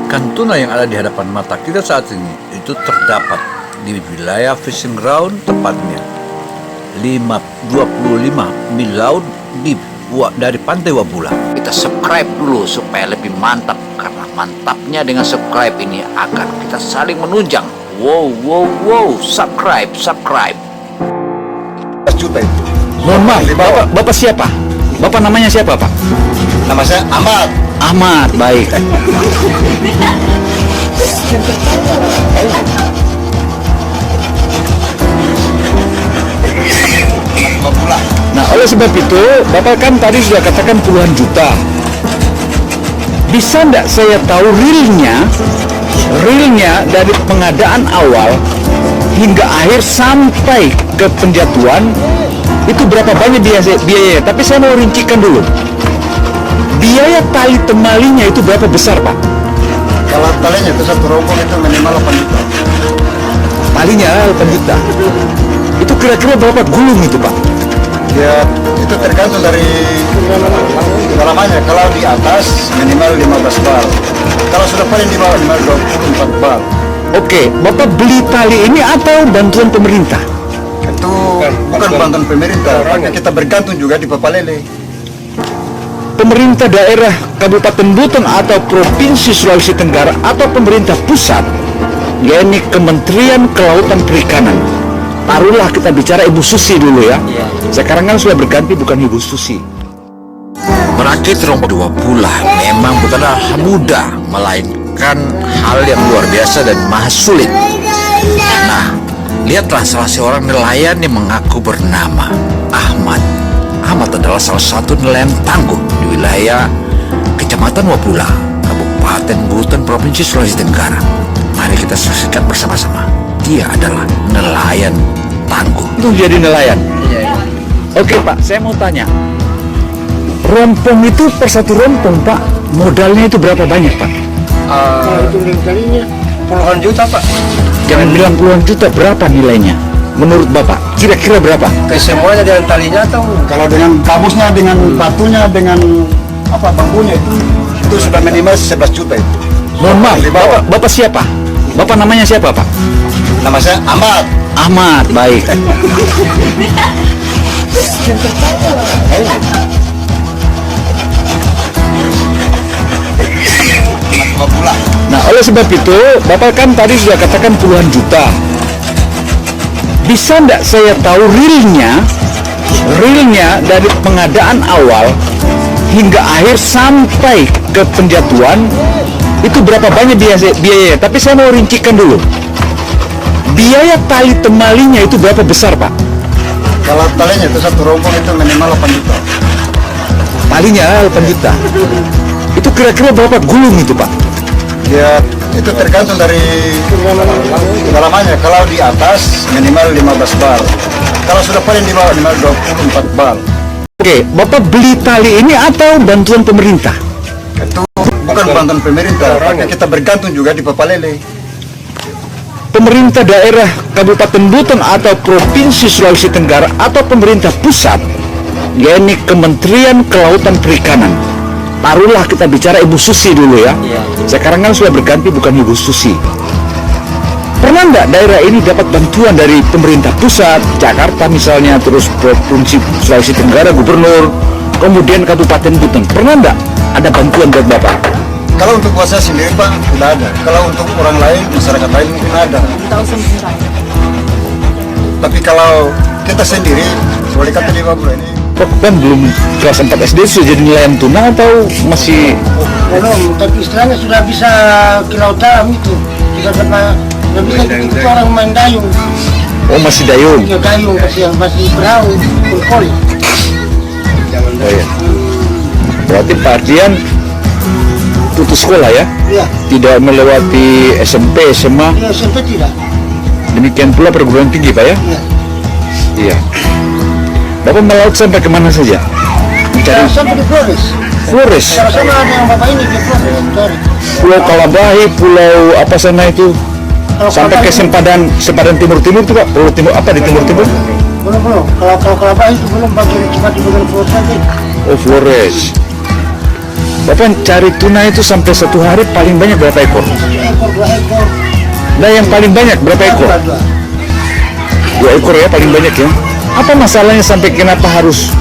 Ikan tuna yang ada di hadapan mata kita saat ini itu terdapat di wilayah fishing ground, tepatnya 25 mil laut dari pantai Wabula. Kita subscribe dulu supaya lebih mantap, karena mantapnya dengan subscribe ini akan kita saling menunjang. Wow, subscribe. Juta itu. Mohon maaf, Bapak siapa? Bapak namanya siapa, Pak? Nama saya Ahmad. Ahmad, baik. Nah, oleh sebab itu, Bapak kan tadi sudah katakan puluhan juta. Bisa enggak saya tahu realnya dari pengadaan awal hingga akhir sampai ke penjatuhan itu berapa banyak biaya? Tapi saya mau rincikan dulu. Biaya tali temalinya itu berapa besar, Pak? Kalau talinya itu satu rombong itu minimal 8 juta. Talinya 8 juta. Itu kira-kira berapa gulung itu, Pak? Ya, itu tergantung dari kedalamannya. Kalau di atas minimal 15 bal. Kalau sudah paling di bawah minimal 24 bal. Oke, Bapak beli tali ini atau bantuan pemerintah? Itu bukan bantuan pemerintah, makanya kita bergantung juga di Papalele. Pemerintah daerah Kabupaten Buton atau Provinsi Sulawesi Tenggara atau pemerintah pusat, yakni Kementerian Kelautan Perikanan. Taruhlah kita bicara Ibu Susi dulu ya. Sekarang kan sudah berganti, bukan Ibu Susi. Merakit rombong 2 bulan memang bukanlah hal mudah, melainkan hal yang luar biasa dan maha sulit. Nah, lihatlah salah seorang nelayan yang mengaku bernama Ahmad. Ahmad adalah salah satu nelayan tangguh di wilayah Kecamatan Wabula, Kabupaten Buton, Provinsi Sulawesi Tenggara. Mari kita saksikan bersama-sama. Dia adalah nelayan tangguh. Itu jadi nelayan? Iya. Oke, Pak, saya mau tanya. Rompong itu per satu rompong, Pak, modalnya itu berapa banyak, Pak? Kalau itu kalinya puluhan juta, Pak. Jangan bilang puluhan juta, berapa nilainya? Menurut Bapak, kira-kira berapa? Semuanya dengan talinya atau kalau dengan kabusnya, dengan batunya, dengan bambunya itu sudah minimal 11 juta itu. Mohon maaf, Bapak siapa? Bapak namanya siapa, Pak? Nama saya Ahmad. Ahmad, baik. Nah, oleh sebab itu, Bapak kan tadi sudah katakan puluhan juta. Bisa enggak saya tahu realnya dari pengadaan awal hingga akhir sampai ke penjatuhan itu berapa banyak biaya? Tapi saya mau rincikan dulu. Biaya tali temalinya itu berapa besar, Pak? Kalau talinya itu satu rombong itu minimal 8 juta. Talinya 8 juta. Itu kira-kira berapa gulung itu, Pak? Ya, itu tergantung dari kedalamannya. Kalau di atas minimal 15 bal. Kalau sudah paling di bawah minimal 24 bal. Oke, Bapak beli tali ini atau bantuan pemerintah? Itu bukan bantuan pemerintah, makanya kita bergantung juga di Papalele. Pemerintah daerah Kabupaten Buton atau Provinsi Sulawesi Tenggara atau pemerintah pusat, yakni Kementerian Kelautan Perikanan. Taruhlah kita bicara Ibu Susi dulu ya. Sekarang kan sudah berganti, bukan Ibu Susi. Pernah nggak daerah ini dapat bantuan dari pemerintah pusat, Jakarta misalnya, terus Provinsi Sulawesi Tenggara, Gubernur, kemudian Kabupaten Buton? Pernah nggak ada bantuan buat Bapak? Kalau untuk kuasa sendiri, Pak, tidak ada. Kalau untuk orang lain, masyarakat lain mungkin ada. Tapi kalau kita sendiri, seperti kata di Wabula ini, Kan belum kelas 4 SD sudah jadi nelayan tuna atau masih? Belum, tapi istilahnya sudah bisa ke laut dalam itu. Sudah bisa ikut orang main dayung. Oh, masih dayung? Iya, dayung masih perahu, kuli. Oh iya. Berarti Pak Ardian putus sekolah ya? Iya. Tidak melewati SMP, SMA? Iya, SMP tidak. Demikian pula perguruan tinggi, Pak ya? Iya. Iya. Bapak melaut sampai kemana saja? Mencari Sampai di Flores. Flores? Sama ada yang Bapak ini di Flores. Pulau Kalabahi, pulau apa sana itu? Sampai ke sempadan timur itu, Pak? Pulau timur apa di timur? Belum. Kalau Kalabah itu belum, bagian cuma di bagian Flores saja. Oh, Flores. Bapak cari tuna itu sampai satu hari paling banyak berapa ekor? 1 ekor, 2 ekor. Nah, yang paling banyak berapa ekor? Dua. 2 ekor ya, paling banyak ya. Apa masalahnya sampai kenapa harus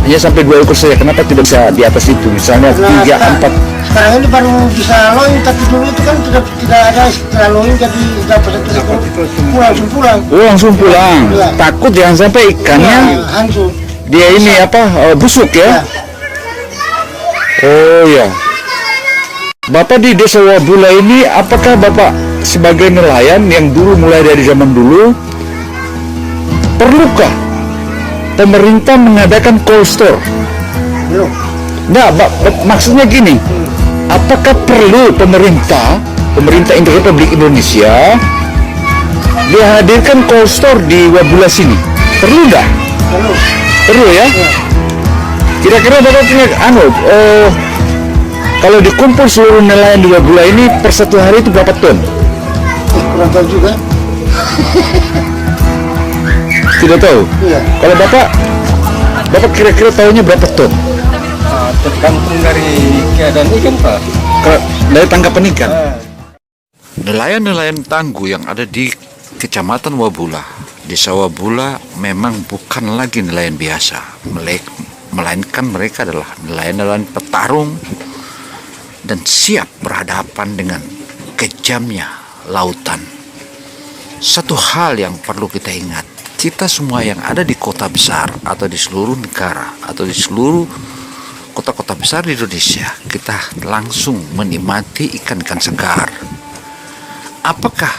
hanya sampai 2 ekor saja? Kenapa tidak bisa di atas itu? Misalnya 3, 4. Sekarang ini baru bisa loin, tapi dulu itu kan tidak ada istilah loin, jadi dapat 1 ekor langsung pulang. Oh, langsung pulang. Iya. Takut jangan sampai ikannya Hancur. dia ini busuk ya. Oh ya. Bapak di Desa Wabula ini, apakah Bapak sebagai nelayan yang dulu mulai dari zaman dulu, perlukah pemerintah mengadakan cold store? Belum. Nah, maksudnya gini, apakah perlu pemerintah Republik Indonesia dihadirkan cold store di Wabula sini? Perlu nggak? Belum. Perlu ya? Kira-kira Bapak punya kalau dikumpul seluruh nelayan di Wabula ini per satu hari itu berapa ton? Kurang tahu juga. Tidak tahu. Iya. Kalau Bapak kira-kira tahunya berapa ton? Tergantung dari keadaan ikan, Pak. Dari tangkapan ikan. Nelayan-nelayan tangguh yang ada di Kecamatan Wabula, Desa Wabula memang bukan lagi nelayan biasa, melainkan mereka adalah nelayan-nelayan petarung dan siap berhadapan dengan kejamnya lautan. Satu hal yang perlu kita ingat, kita semua yang ada di kota besar atau di seluruh negara atau di seluruh kota-kota besar di Indonesia, kita langsung menikmati ikan-ikan segar. Apakah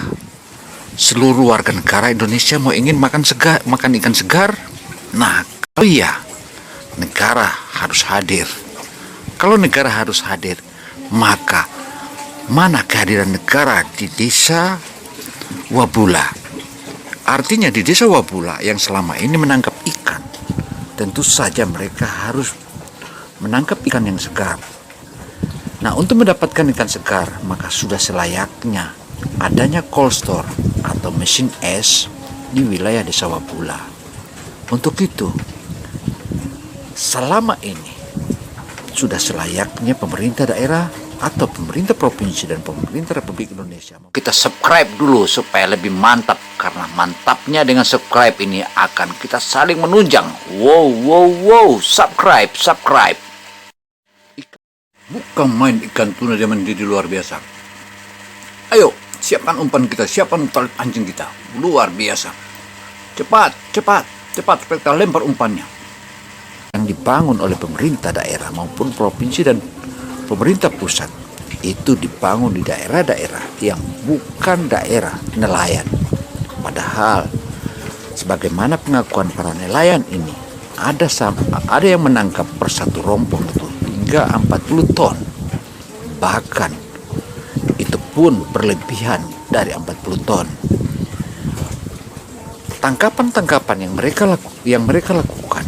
seluruh warga negara Indonesia mau ingin makan ikan segar? Nah, kalau iya, negara harus hadir. Kalau negara harus hadir, maka mana kehadiran negara di Desa Wabula? Artinya di Desa Wabula yang selama ini menangkap ikan, tentu saja mereka harus menangkap ikan yang segar. Nah, untuk mendapatkan ikan segar, maka sudah selayaknya adanya cold store atau mesin es di wilayah Desa Wabula. Untuk itu, selama ini sudah selayaknya pemerintah daerah atau pemerintah provinsi dan pemerintah Republik Indonesia kita subscribe dulu supaya lebih mantap, karena mantapnya dengan subscribe ini akan kita saling menunjang. Wow, subscribe. Bukan main ikan tuna zaman di luar biasa. Ayo, siapkan umpan kita, siapkan tali pancing kita. Luar biasa. Cepat supaya kita lempar umpannya. Yang dibangun oleh pemerintah daerah maupun provinsi dan pemerintah pusat itu dibangun di daerah-daerah yang bukan daerah nelayan. Padahal sebagaimana pengakuan para nelayan ini, ada yang menangkap per satu rompong itu hingga 40 ton. Bahkan itu pun berlebihan dari 40 ton. Tangkapan-tangkapan yang mereka lakukan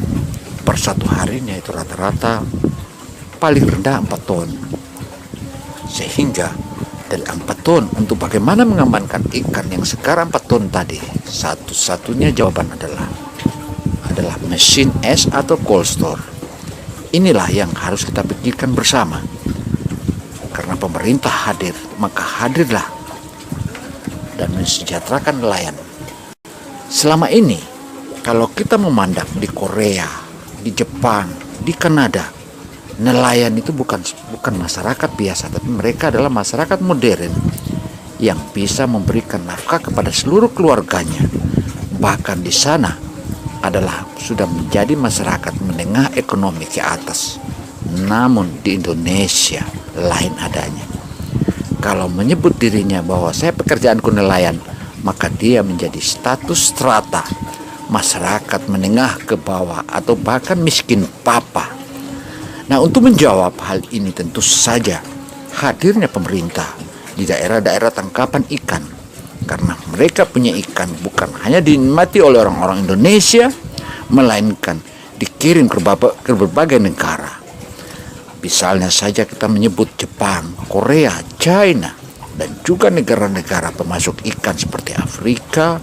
per satu harinya itu rata-rata paling rendah 4 ton. Sehingga dari 4 ton untuk bagaimana mengamankan ikan yang sekarang 4 ton tadi, satu-satunya jawaban adalah mesin es atau cold store. Inilah yang harus kita pikirkan bersama. Karena pemerintah hadir, maka hadirlah dan mensejahterakan nelayan. Selama ini, kalau kita memandang di Korea, di Jepang, di Kanada, nelayan itu bukan masyarakat biasa, tapi mereka adalah masyarakat modern yang bisa memberikan nafkah kepada seluruh keluarganya. Bahkan di sana adalah sudah menjadi masyarakat menengah ekonomi ke atas. Namun di Indonesia lain adanya. Kalau menyebut dirinya bahwa saya pekerjaanku nelayan, maka dia menjadi status strata masyarakat menengah ke bawah atau bahkan miskin papa. Nah, untuk menjawab hal ini tentu saja hadirnya pemerintah di daerah-daerah tangkapan ikan, karena mereka punya ikan bukan hanya dinikmati oleh orang-orang Indonesia, melainkan dikirim ke berbagai negara. Misalnya saja kita menyebut Jepang, Korea, China, dan juga negara-negara pemasok ikan seperti Afrika,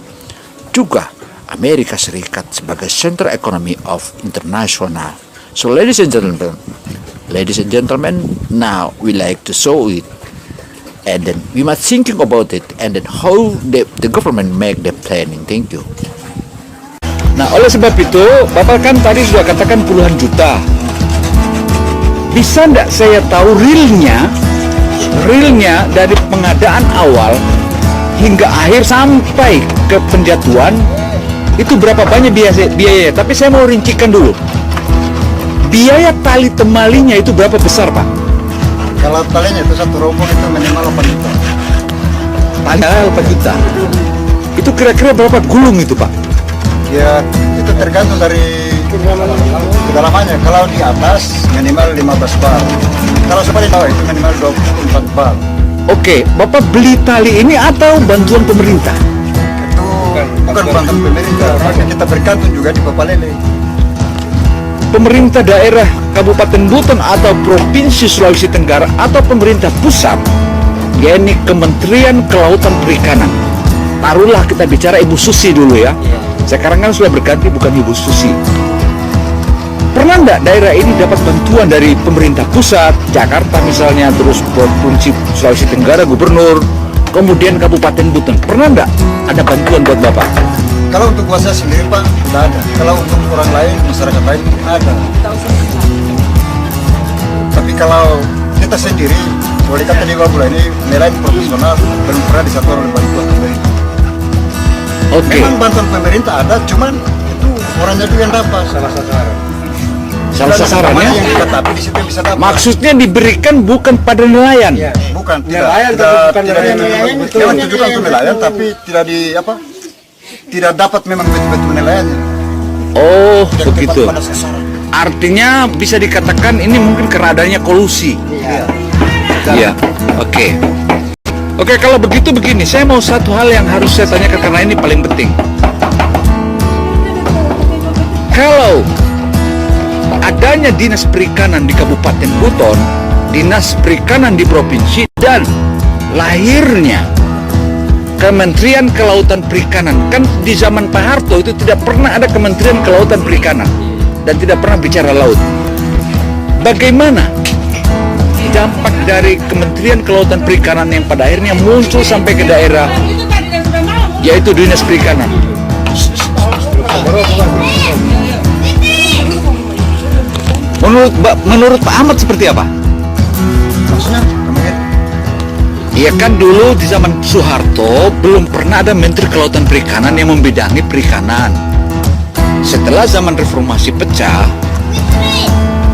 juga Amerika Serikat sebagai center economy of international. So ladies and gentlemen, Ladies and gentlemen, now we like to show it, and then we must thinking about it, and then how the government make the planning. Thank you. Nah, oleh sebab itu, Bapak kan tadi sudah katakan puluhan juta. Bisa nggak saya tahu realnya dari pengadaan awal hingga akhir sampai ke penjatuhan itu berapa banyak biaya? Tapi saya mau rincikan dulu. Biaya tali temalinya itu berapa besar, Pak? Kalau talinya itu satu rombong itu minimal 8 juta. Tali 8 juta. Itu kira-kira berapa gulung itu, Pak? Ya itu tergantung dari kedalamannya. Kalau di atas minimal 15 bar. Kalau seperti bawah itu minimal 24 bar. Oke, Bapak beli tali ini atau bantuan pemerintah? Itu bukan bantuan pemerintah, tapi kita bergantung juga di Papalele. Pemerintah daerah Kabupaten Buton atau Provinsi Sulawesi Tenggara atau pemerintah pusat, yakni Kementerian Kelautan Perikanan. Taruhlah kita bicara Ibu Susi dulu ya. Sekarang kan sudah berganti bukan Ibu Susi. Pernah nggak daerah ini dapat bantuan dari pemerintah pusat, Jakarta misalnya, terus Provinsi Sulawesi Tenggara, Gubernur, kemudian Kabupaten Buton? Pernah nggak ada bantuan buat Bapak? Kalau untuk gua saya sendiri Pak, tidak ada. Kalau untuk orang lain, masyarakat lain mungkin ada. Tapi kalau kita sendiri, boleh kata di Wabula ini nelayan profesional, belum pernah disatukan oleh bantuan pemerintah. Oke. Memang bantuan pemerintah ada, cuman itu orangnya juga yang dapat. Salah sasarannya? Yang kita tapi di situ yang bisa dapat. Maksudnya diberikan bukan pada nelayan. Bukan, Nelayan, tidak, tapi bukan tidak nelayan, ditujukan. nelayan itu. Memang tujukan untuk nelayan, tapi tidak di apa? Tidak dapat memang betul-betul nelayannya. Oh, Tidak begitu. tepat pada sasaran. Artinya bisa dikatakan ini mungkin karena adanya kolusi. Iya. Iya. Oke. Oke, kalau begitu begini, saya mau satu hal yang harus saya tanyakan karena ini paling penting. Kalau adanya dinas perikanan di Kabupaten Buton, dinas perikanan di provinsi, dan lahirnya Kementerian Kelautan Perikanan, kan di zaman Pak Harto itu tidak pernah ada Kementerian Kelautan Perikanan dan tidak pernah bicara laut. Bagaimana dampak dari Kementerian Kelautan Perikanan yang pada akhirnya muncul sampai ke daerah, yaitu Dinas Perikanan? Menurut Pak Ahmad seperti apa? Maksudnya, mungkin Ya kan dulu di zaman Soeharto belum pernah ada Menteri Kelautan Perikanan yang membidangi perikanan. Setelah zaman reformasi pecah,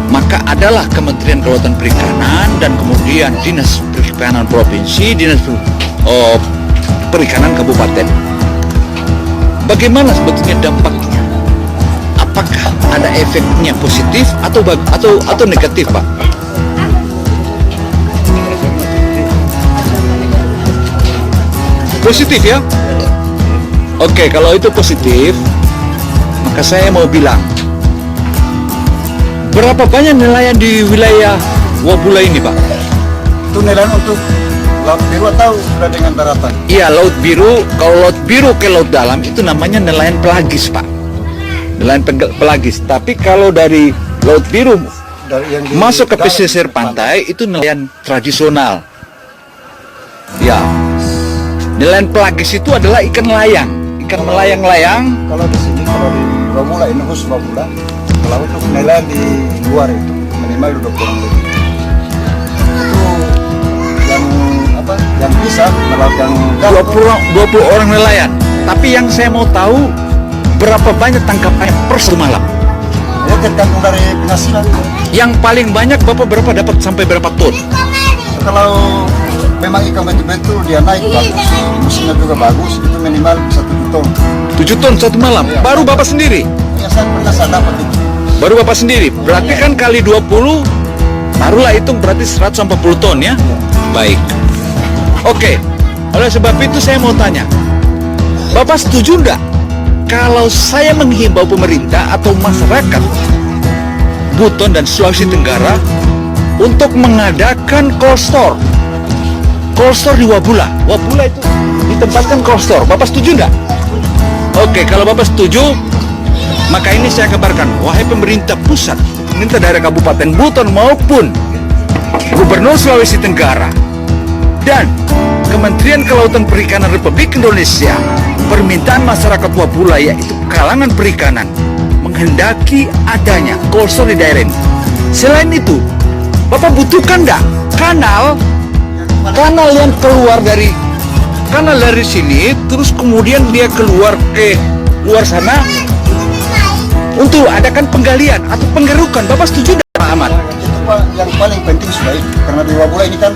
maka adalah Kementerian Kelautan Perikanan dan kemudian Dinas Perikanan Provinsi, Dinas Perikanan Kabupaten. Bagaimana sebetulnya dampaknya? Apakah ada efeknya positif atau negatif, Pak? Positif ya? Oke, kalau itu positif, maka saya mau bilang, berapa banyak nelayan di wilayah Wabula ini, Pak? itu nelayan untuk laut biru atau sudah dengan daratan? Iya, laut biru. Kalau laut biru ke laut dalam itu namanya nelayan pelagis, Pak. Nelayan pelagis. Tapi kalau dari laut biru Dari yang di masuk ke darat, pesisir pantai itu nelayan tradisional. Ya. Nelayan pelagis itu adalah ikan layang, ikan melayang-layang. Kalau di sini, kalau di Wabula ini khusus Wabula, kalau untuk nelayan di luar itu minimal 20 orang lebih. Itu yang apa? Yang bisa melaut yang 20 orang nelayan. Tapi yang saya mau tahu berapa banyak tangkapannya per satu malam? ya tergantung dari penghasilan. Yang paling banyak Bapak berapa dapat sampai berapa ton? Kalau memang ikan betul-betul dia naik bagus, musimnya juga bagus, itu minimal 1 ton. 7 ton satu malam. Iya. Baru Bapak sendiri? Ya saya pernah saya dapat itu. Baru Bapak sendiri. Berarti kan kali 20, taruhlah hitung berarti 140 ton ya? Baik. Oke. Oleh sebab itu saya mau tanya, Bapak setuju nggak kalau saya menghimbau pemerintah atau masyarakat Buton dan Sulawesi Tenggara untuk mengadakan cold store di Wabula? Wabula itu ditempatkan cold store. Bapak setuju nggak? Oke, kalau Bapak setuju, maka ini saya kabarkan, wahai pemerintah pusat, pemerintah daerah Kabupaten Buton maupun Gubernur Sulawesi Tenggara dan Kementerian Kelautan Perikanan Republik Indonesia, permintaan masyarakat Wabula yaitu kalangan perikanan menghendaki adanya kolsor di daerah ini. Selain itu, Bapak butuhkan nggak kanal yang keluar dari sini, terus kemudian dia keluar ke luar sana untuk adakan penggalian atau penggerukan. Bapak setuju nggak, Pak Ahmad? Itu Pak yang paling penting sudah itu, karena di Wabula ini kan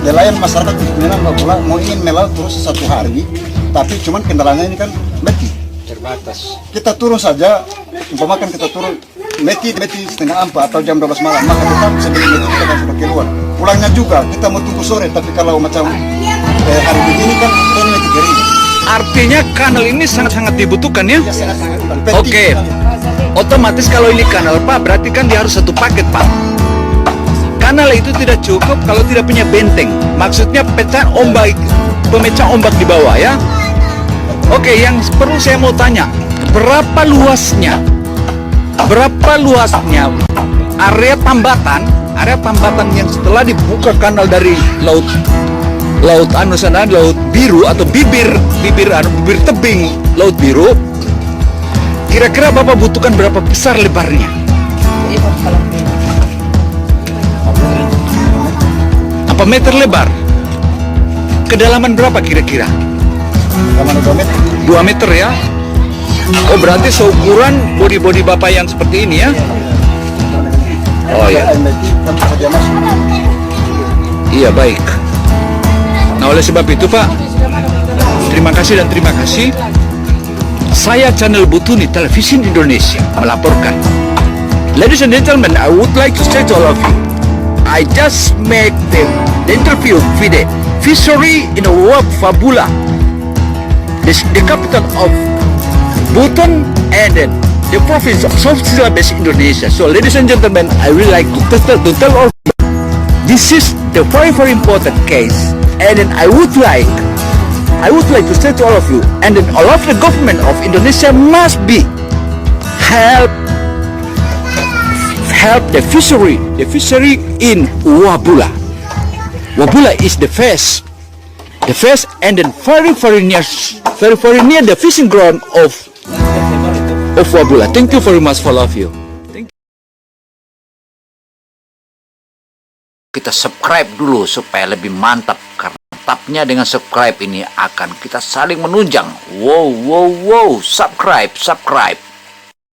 nelayan masyarakat di Kuningan Wabula mau ingin melaut terus satu hari, tapi cuman kendalanya ini kan meti terbatas. Kita turun saja, umpamakan kita turun meti setengah 4 atau jam 12 malam, maka tetap sebelum meti kita kan sudah keluar. Pulangnya juga kita mau tunggu sore, tapi kalau macam hari begini kan ini meti kering. Artinya kanal ini sangat-sangat dibutuhkan ya? Ya, sangat-sangat penting. Oke. Otomatis kalau ini kanal Pak, berarti kan dia harus satu paket Pak. Kanal itu tidak cukup kalau tidak punya benteng. Maksudnya pemecah ombak di bawah ya. Oke, yang perlu saya mau tanya, berapa luasnya area tambatan yang setelah dibuka kanal dari laut sana, laut biru atau bibir tebing laut biru, kira-kira Bapak butuhkan berapa besar lebarnya? Apa meter lebar? Kedalaman berapa kira-kira? 2 meter ya? Oh, berarti seukuran body Bapak yang seperti ini ya? Oh ya. Iya, baik. Nah, oleh sebab itu Pak, terima kasih. Saya channel Butuni Televisi Indonesia melaporkan. Ladies and gentlemen, I would like to say to all of you, I just make the interview with the fishery in Wabula, the capital of Buton and then the province of South Sulawesi, Indonesia. So, ladies and gentlemen, I really like to tell all of you, this is the very important case, and then I would like to say to all of you, and then all of the government of Indonesia must be help the fishery in Wabula. Wabula is the first and then very near the fishing ground of Wabula. Thank you very much for all of you. Kita subscribe dulu supaya lebih mantap, karena mantapnya dengan subscribe ini akan kita saling menunjang. Wow, subscribe.